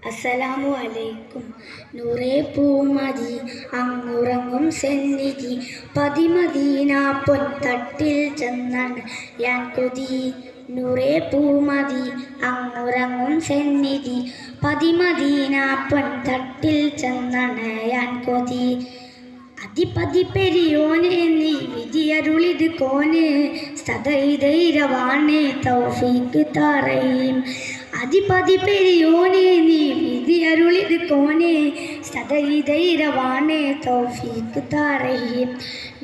അസ്സലാമു അലൈക്കും. നൂറേ പൂമതി അങ്ങുറങ്ങും സെന്നിധി പതിമദീന പൊൻതട്ടിൽ ചെന്നാണ് ഞാൻ കൊതി. നൂറേ പൂമതി അങ്ങുറങ്ങും സെന്നിധി പതിമദീന പൊൻതട്ടിൽ ചെന്നാണ് ഞാൻ കൊതി. അതിപതി പെരിയോനെ നീ വിധിയരുളിത് കോന് സദൈധൈരവാണ് തൗഫീക്ക് താറയും. അതിപതി പെരിയോനെ നീ വിധിയരുളിത് കോന് സദൈധൈരവാണ് തൗഫീക്ക് താറയും.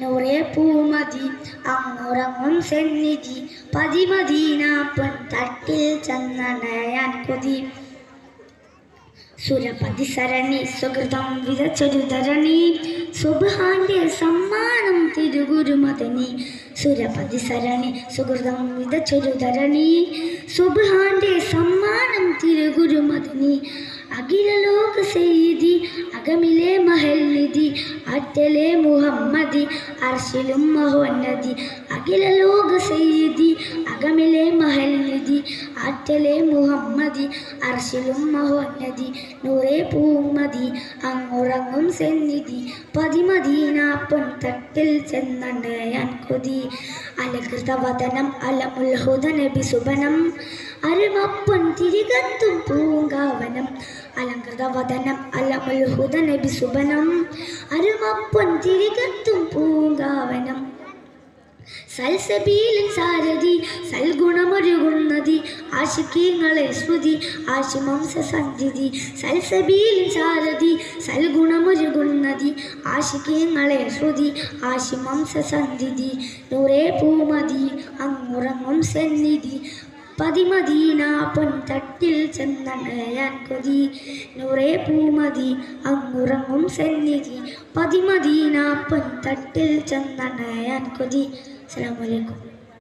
നൂറേ പൂമതി അങ്ങുറങ്ങും സെന്നിധി പതിമദീന പൊൻതട്ടിൽ ചെന്നാണ് ഞാൻ കൊതി. സുരപതി സരണി സുഹൃതം വിതച്ചൊരു ധരണി സുബ്ഹാന്റെ സമ്മാനം തിരുഗുരുമദനി. സുരപതി സരണി സുഹൃതം വിതച്ചൊരു ധരണി സുബ്ഹാന്റെ സമ്മാനം തിരുഗുരുമദനി. അഖിലലോക സയ്യിദി അകമിലെ മഹൽനിധി അറ്റലെ മുഹമ്മദി അർശിലും മഹോന്നതി. അഖിലലോക സയ്യിദി അകമിലെ മഹൽനിധി അറ്റലെ മുഹമ്മദി അർശിലും മഹോന്നതി. നൂറേ പൂമതി അങ്ങുറങ്ങും സെന്നിധി പതിമദീന പൊൻതട്ടിൽ ചെന്നാണ് ഞാൻ കൊതി. അലകൃത വദനം അലമുൽ ഹുദ നബി സുബനം അരുമപ്പൊൻ തിരികത്തും പൂങ്കാവനം. അലങ്കൃത വദനം അലമുൽ ഹുദ നബി സുബനം അരുമപ്പൊൻ തിരികത്തും പൂങ്കാവനം. സൽസബീലിൻ സാരഥി സൽഗുണമൊരുകുന്നതി ആശിക്കീങ്ങളെ സ്മൃതി ആശിമംസ സന്ധിതി. സൽസബീലിൻ സാരഥി സൽഗുണമൊരുകുന്നതി ആശിക്കീങ്ങളെ സ്മൃതി ആശിമംസ സന്ധിതി. നൂറേ പൂമതി അങ്ങുറങ്ങും സെന്നിധി പതിമദീന പൊൻതട്ടിൽ ചെന്നാണ് ഞാൻ കൊതി. നൂറേ പൂമതി അങ്ങുറങ്ങും സെന്നിധി പതിമദീന പൊൻതട്ടിൽ ചെന്നാണ് ഞാൻ കൊതി. അസ്സലാമു അലൈക്കും.